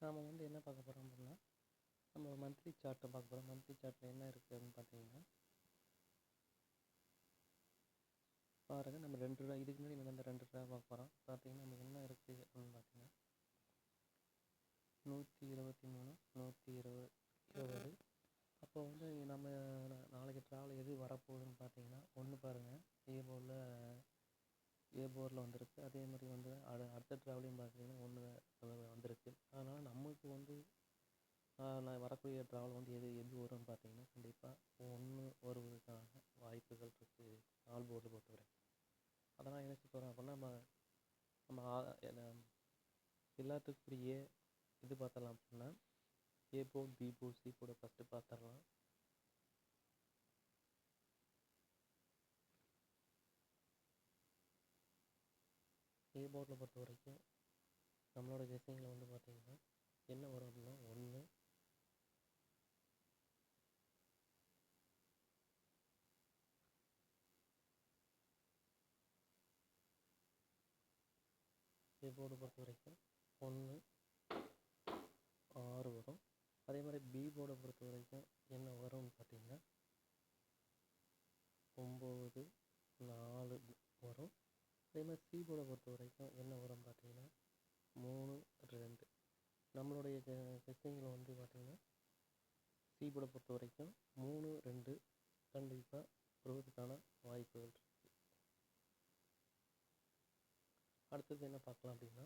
நாம் வந்து என்ன பார்க்க போகிறோம் அப்படின்னா, நம்ம மந்த்லி சார்ட்டை பார்க்க போகிறோம். மந்த்லி சார்ட்டில் என்ன இருக்குது அப்படின்னு பார்த்தீங்கன்னா, பாருங்கள், நம்ம 2 ரூபா இதுக்கு முன்னாடி நம்ம 2 ரூபா பார்க்க போகிறோம். பார்த்தீங்கன்னா நமக்கு என்ன இருக்குது அப்படின்னு பார்த்தீங்கன்னா, 123, 120. அப்போ வந்து நம்ம நாளைக்கு ட்ராவல் எது வரப்போகுதுன்னு பார்த்தீங்கன்னா, ஒன்று பாருங்கள், ஏ போர்டில் வந்திருக்கு. அதே மாதிரி வந்து அடுத்த ட்ராவலையும் பார்த்தீங்கன்னா ஒன்று வந்திருக்கு. அதனால் நம்மளுக்கு வந்து நான் வரக்கூடிய ட்ராவல் வந்து எது வரும்னு பார்த்தீங்கன்னா, கண்டிப்பாக ஒன்று வருவதற்கான வாய்ப்புகள் இருக்குது ஆல் போர்டில் பொறுத்தவரை. அதனால் என்ன செய்ய போகிறோம் அப்படின்னா, நம்ம எல்லாத்துக்குரிய இது பார்த்தரலாம் அப்படின்னா, ஏ போர்ட், பி போர்ட், சி போர்டை ஃபஸ்ட்டு பார்த்துடலாம். ஏ போர்டில் பொறுத்த வரைக்கும் நம்மளோட கெஸ்ஸிங்கில் வந்து பார்த்திங்கன்னா என்ன வரும் அப்படின்னா, 1 ஏ போர்டை பொறுத்த வரைக்கும் 1 6 வரும். அதே மாதிரி பி போர்டை பொறுத்த வரைக்கும் என்ன வரும்னு பார்த்தீங்கன்னா 9 4 வரும். அதே மாதிரி சி போர்டை பொறுத்த வரைக்கும் என்ன வரும் பார்த்தீங்கன்னா 3 2. நம்மளுடைய கெஸ்ஸிங்கில் வந்து பார்த்திங்கன்னா சி போர்டை பொறுத்த வரைக்கும் 3 2 கண்டிப்பாக வருவதற்கான வாய்ப்புகள் இருக்குது. அடுத்தது என்ன பார்க்கலாம் அப்படின்னா,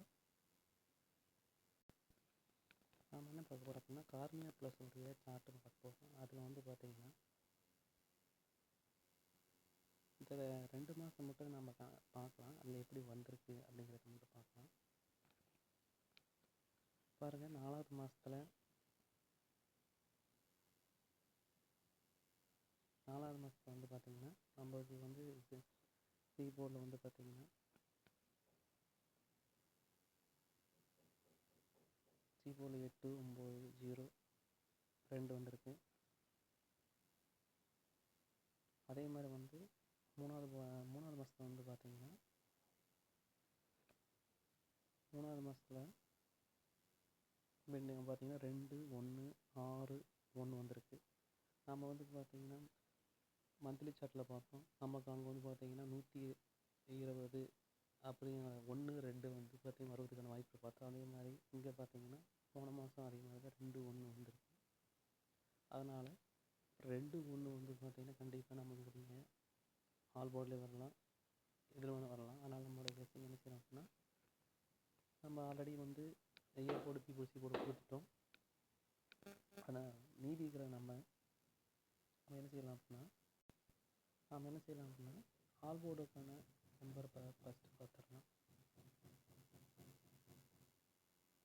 நாம் என்ன பார்க்க போகிறோம் அப்படின்னா, கார்னியா ப்ளஸ் உடைய சார்ட்டுன்னு பார்க்க போகிறோம். அதில் வந்து பார்த்திங்கன்னா இந்த 2 மாதம் மட்டும் நம்ம பார்க்கலாம். அதில் எப்படி வந்திருக்கு அப்படிங்கிறத மட்டும் பார்க்கலாம். பாருங்கள், 4வது மாதத்தில் 4வது மாதத்தில் வந்து பார்த்திங்கன்னா நம்மளுக்கு வந்து சி போர்டில் வந்து பார்த்திங்கன்னா சி போர்டில் 8 9 0 2 வந்திருக்கு. அதே மாதிரி வந்து 3வது மாதத்தில் வந்து பார்த்திங்கன்னா 3வது மாதத்தில் பெண்டிங் பார்த்திங்கன்னா 2 1 6 1 வந்திருக்கு. நம்ம வந்து பார்த்திங்கன்னா மந்த்லி சார்ட்டில் பார்த்தோம். நமக்கு அங்கே வந்து பார்த்திங்கன்னா 120 அப்படி 1 2 வந்து பார்த்திங்கன்னா வருவதுக்கான வாய்ப்பு பார்த்தோம். அதே மாதிரி இங்கே பார்த்திங்கன்னா போன மாதம் அதே மாதிரி தான் 2 1 வந்திருக்கு. அதனால் 2 1 வந்து பார்த்திங்கன்னா கண்டிப்பாக நம்மளுடைய ஆல் போர்ட்லேயே வரலாம், இதில் வேணால் வரலாம். அதனால் நம்மளோட கெஸ்ஸிங் என்ன செய்யணும் அப்படின்னா, நம்ம ஆல்ரெடி வந்து A board B board C board கொடுத்துட்டோம். ஆனால் மீதி இருக்கிற நம்ம என்ன செய்யலாம் அப்படின்னா, ஆல் போர்டுக்கான நம்பர் ஃபஸ்ட்டு பார்த்துடலாம்.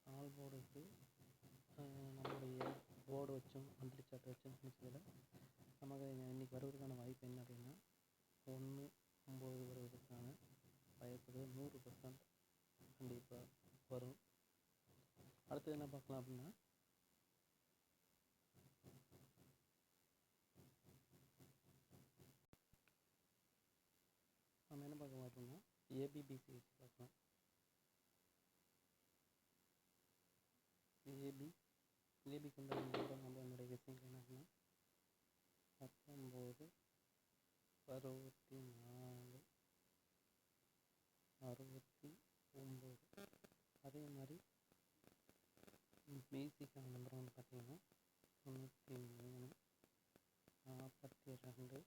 ஆல் போர்டுக்கு நம்மளுடைய போர்டு வச்சோம், மந்த்லி சார்ட் வச்சோம் ஃபினிஷில் நமக்கு இன்றைக்கி வருவதற்கான வாய்ப்பு என்ன அப்படின்னா 1 9 வருவதற்கான வாய்ப்புகள் 100% கண்டிப்பாக வரும். அடுத்தது என்ன பார்க்கலாம் அப்படின்னா, நம்ம என்ன பார்க்க மாட்டோம்னா ஏபிபிசி வச்சு பார்க்கலாம். ஏபிக்கு வந்து நம்மளுடைய கெஸ்ஸிங் என்ன அப்படின்னா 19 64 69. அதே மாதிரி பிசிக்கான நம்பர் வந்து பார்த்திங்கன்னா 93 42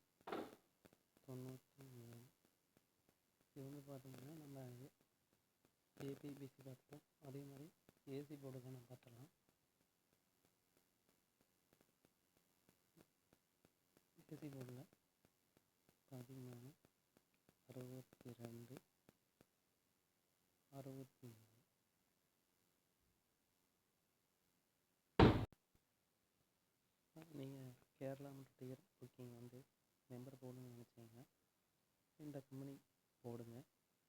93. இது வந்து பார்த்திங்கன்னா நம்ம ஏபிபிசி பார்த்துட்டோம். அதே மாதிரி ஏசி போர்டுக்கு நம்ம பார்த்துடலாம். ஏசி போர்டில் 13 62 63. நீங்கள் கேரளா மற்றும் டியர் புக்கிங் வந்து மெம்பர் போடணும்னு நினச்சிங்கன்னா இந்த கம்பெனி போடுங்க.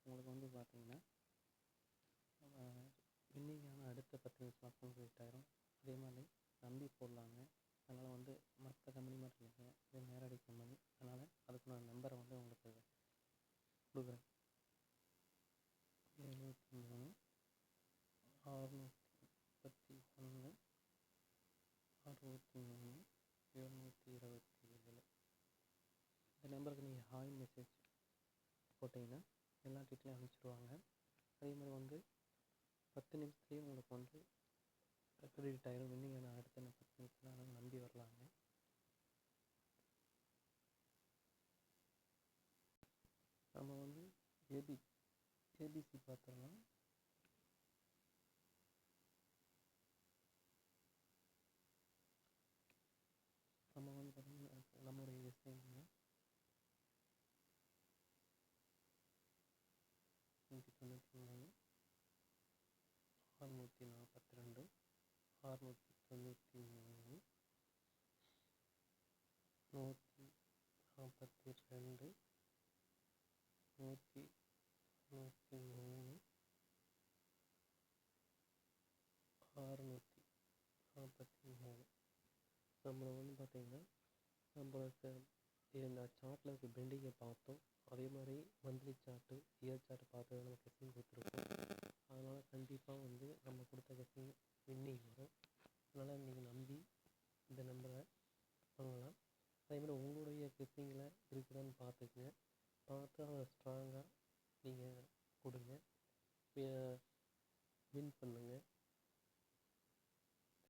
உங்களுக்கு வந்து பார்த்திங்கன்னா இன்றைக்கான அடுத்த 10 நிமிஷம் கிரெடிட் ஆயிரும். அதே மாதிரி நம்பி போடலாங்க. அதனால் வந்து மற்ற கம்பெனி மாதிரி இல்லைங்க, இது நேரடி கம்பெனி. அதனால் அதுக்கு நான் நம்பரை வந்து உங்களுக்கு கொடுக்குறேன். 73 631 63 727. இந்த நம்பருக்கு நீங்கள் ஹாய் மெசேஜ் போட்டிங்கன்னா எல்லா டீட்டெயிலும் அனுப்பிச்சிடுவாங்க. அதே மாதிரி வந்து 10 நிமிஷத்துலேயே உங்களுக்கு வந்து கிரெடிட் ஆகிடும். இன்னும் நான் அடுத்த 10 நிமிஷத்தில் நம்பி வரலாங்க. நம்ம வந்து ஏபிசி பார்த்துடலாம். நம்ம வந்து பார்த்திங்கன்னா நம்மளுடைய விஷயங்க 193 642 693 142 193 643. நம்மளை வந்து பார்த்திங்கன்னா நம்மளுக்கு இந்த சார்ட்டில் இருக்க பெண்டிங்கை பார்த்தோம். அதே மாதிரி மந்த்லி சார்ட்டு, இயர் சார்ட்டு பார்த்து நம்ம கெஸ்ஸிங் கொடுத்துருக்கோம். அதனால் கண்டிப்பாக வந்து நம்ம கொடுத்த கெஸ்ஸிங் வின்னிங் வரும். அதனால் நீங்கள் நம்பி இந்த நம்பரை வாங்கலாம். அதே மாதிரி உங்களுடைய கெஸ்ஸிங்கில் இருக்குதான்னு பார்த்துக்குங்க. பார்த்து அதை ஸ்ட்ராங்காக நீங்கள் கொடுங்க, வின் பண்ணுங்கள்.